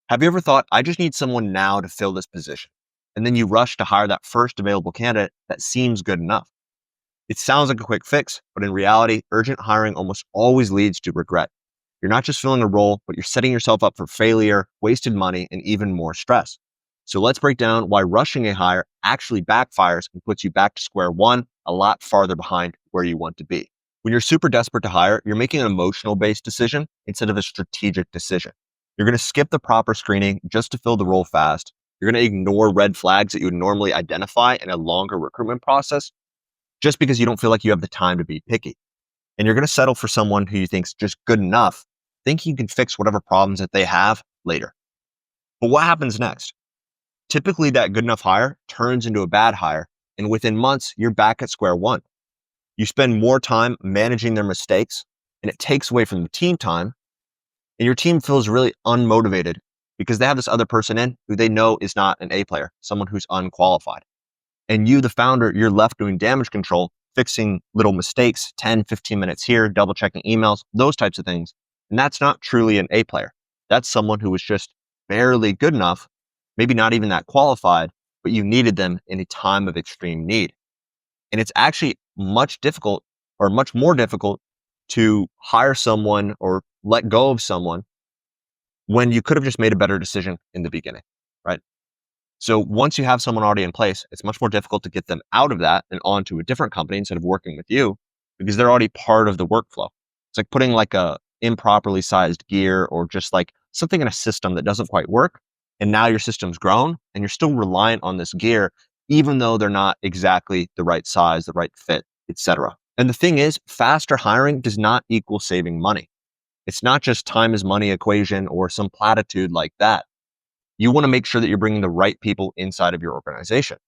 Have you ever thought, I just need someone now to fill this position? And then you rush to hire that first available candidate that seems good enough. It sounds like a quick fix, but in reality, urgent hiring almost always leads to regret. You're not just filling a role, but you're setting yourself up for failure, wasted money, and even more stress. So let's break down why rushing a hire actually backfires and puts you back to square one, a lot farther behind where you want to be. When you're super desperate to hire, you're making an emotional-based decision instead of a strategic decision. You're going to skip the proper screening just to fill the role fast. You're going to ignore red flags that you would normally identify in a longer recruitment process just because you don't feel like you have the time to be picky. And you're going to settle for someone who you think's just good enough, thinking you can fix whatever problems that they have later. But what happens next? Typically, that good enough hire turns into a bad hire, and within months, you're back at square one. You spend more time managing their mistakes, and it takes away from the team time, and your team feels really unmotivated because they have this other person in who they know is not an A player, someone who's unqualified. And you, the founder, you're left doing damage control, fixing little mistakes, 10, 15 minutes here, double checking emails, those types of things. And that's not truly an A player. That's someone who was just barely good enough, maybe not even that qualified, but you needed them in a time of extreme need. And it's actually much more difficult to hire someone or let go of someone when you could have just made a better decision in the beginning, right? So once you have someone already in place, it's much more difficult to get them out of that and onto a different company instead of working with you because they're already part of the workflow. It's like putting like a improperly sized gear or just like something in a system that doesn't quite work. And now your system's grown and you're still reliant on this gear, even though they're not exactly the right size, the right fit, etc. And the thing is, faster hiring does not equal saving money. It's not just time is money equation or some platitude like that. You want to make sure that you're bringing the right people inside of your organization.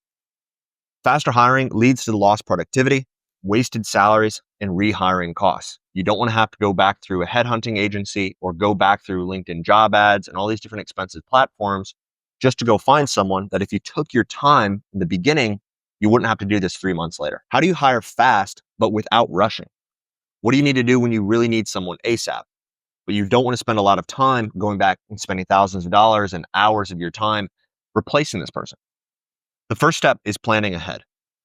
Faster hiring leads to the lost productivity, wasted salaries, and rehiring costs. You don't want to have to go back through a headhunting agency or go back through LinkedIn job ads and all these different expensive platforms just to go find someone that if you took your time in the beginning, you wouldn't have to do this 3 months later. How do you hire fast, but without rushing? What do you need to do when you really need someone ASAP? But you don't want to spend a lot of time going back and spending thousands of dollars and hours of your time replacing this person. The first step is planning ahead.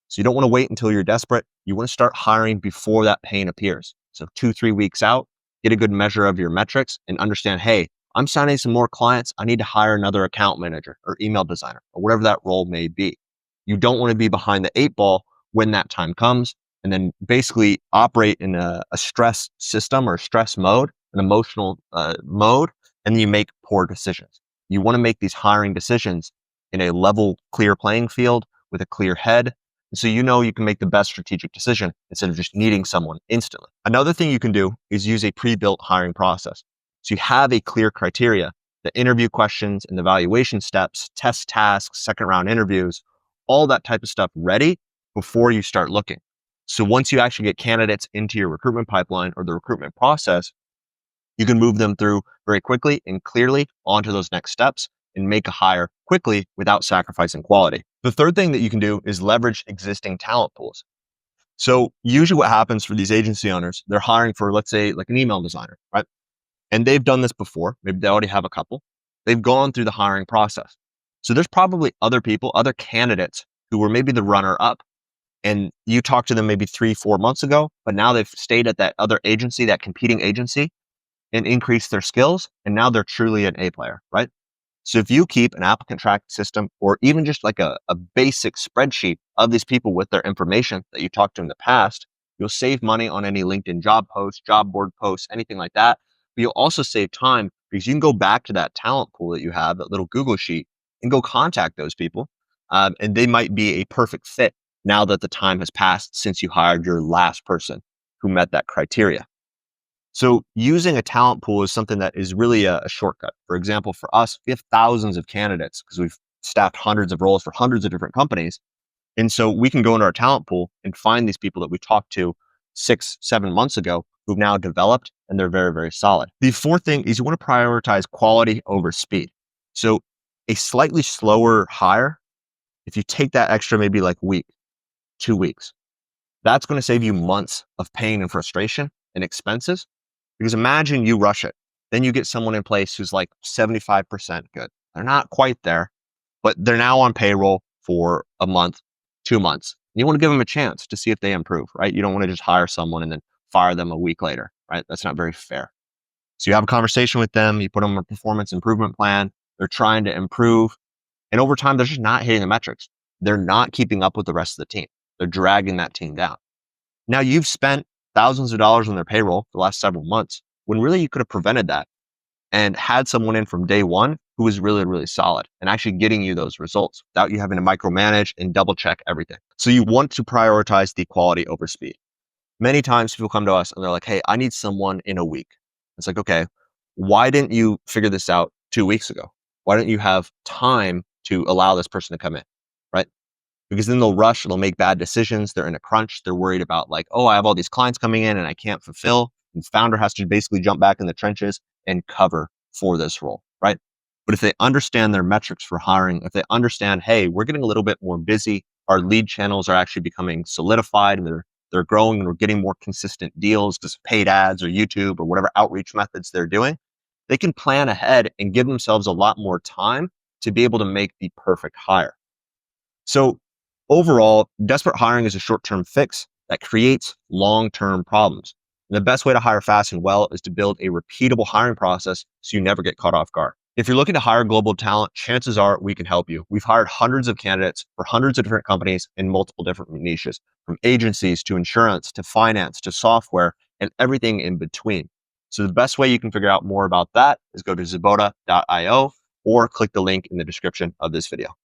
So you don't want to wait until you're desperate. You want to start hiring before that pain appears. So 2-3 weeks out, get a good measure of your metrics and understand, hey, I'm signing some more clients. I need to hire another account manager or email designer or whatever that role may be. You don't want to be behind the 8 ball when that time comes and then basically operate in a stress system or stress mode, an emotional mode, and then you make poor decisions. You want to make these hiring decisions in a level, clear playing field with a clear head. So you know you can make the best strategic decision instead of just needing someone instantly. Another thing you can do is use a pre-built hiring process. So you have a clear criteria, the interview questions and the evaluation steps, test tasks, second round interviews, all that type of stuff ready before you start looking. So once you actually get candidates into your recruitment pipeline or the recruitment process, you can move them through very quickly and clearly onto those next steps and make a hire quickly without sacrificing quality. The third thing that you can do is leverage existing talent pools. So usually what happens for these agency owners, they're hiring for, let's say, like an email designer, right? And they've done this before. Maybe they already have a couple. They've gone through the hiring process. So there's probably other people, other candidates who were maybe the runner up. And you talked to them maybe 3-4 months ago, but now they've stayed at that other agency, that competing agency, and increased their skills. And now they're truly an A player, right? So if you keep an applicant tracking system or even just like a basic spreadsheet of these people with their information that you talked to in the past, you'll save money on any LinkedIn job posts, job board posts, anything like that. But you'll also save time because you can go back to that talent pool that you have, that little Google sheet, and go contact those people. And they might be a perfect fit now that the time has passed since you hired your last person who met that criteria. So using a talent pool is something that is really a shortcut. For example, for us, we have thousands of candidates because we've staffed hundreds of roles for hundreds of different companies. And so we can go into our talent pool and find these people that we talked to 6-7 months ago who've now developed and they're very, very solid. The fourth thing is you want to prioritize quality over speed. So a slightly slower hire, if you take that extra maybe like week, 2 weeks, that's going to save you months of pain and frustration and expenses. Because imagine you rush it. Then you get someone in place who's like 75% good. They're not quite there, but they're now on payroll for a month, 2 months. You want to give them a chance to see if they improve, right? You don't want to just hire someone and then fire them a week later, right? That's not very fair. So you have a conversation with them, you put them on a performance improvement plan. They're trying to improve. And over time, they're just not hitting the metrics. They're not keeping up with the rest of the team. They're dragging that team down. Now you've spent thousands of dollars on their payroll the last several months when really you could have prevented that and had someone in from day one who was really, really solid and actually getting you those results without you having to micromanage and double check everything. So you want to prioritize the quality over speed. Many times people come to us and they're like, hey, I need someone in a week. It's like, okay, why didn't you figure this out 2 weeks ago? Why don't you have time to allow this person to come in, right? Because then they'll rush, they'll make bad decisions. They're in a crunch. They're worried about like, oh, I have all these clients coming in and I can't fulfill. And the founder has to basically jump back in the trenches and cover for this role, right? But if they understand their metrics for hiring, if they understand, hey, we're getting a little bit more busy, our lead channels are actually becoming solidified and they're growing and we're getting more consistent deals because of paid ads or YouTube or whatever outreach methods they're doing, they can plan ahead and give themselves a lot more time to be able to make the perfect hire. So overall, desperate hiring is a short-term fix that creates long-term problems. And the best way to hire fast and well is to build a repeatable hiring process so you never get caught off guard. If you're looking to hire global talent, chances are we can help you. We've hired hundreds of candidates for hundreds of different companies in multiple different niches, from agencies to insurance to finance to software and everything in between. So the best way you can figure out more about that is go to Zabota.io or click the link in the description of this video.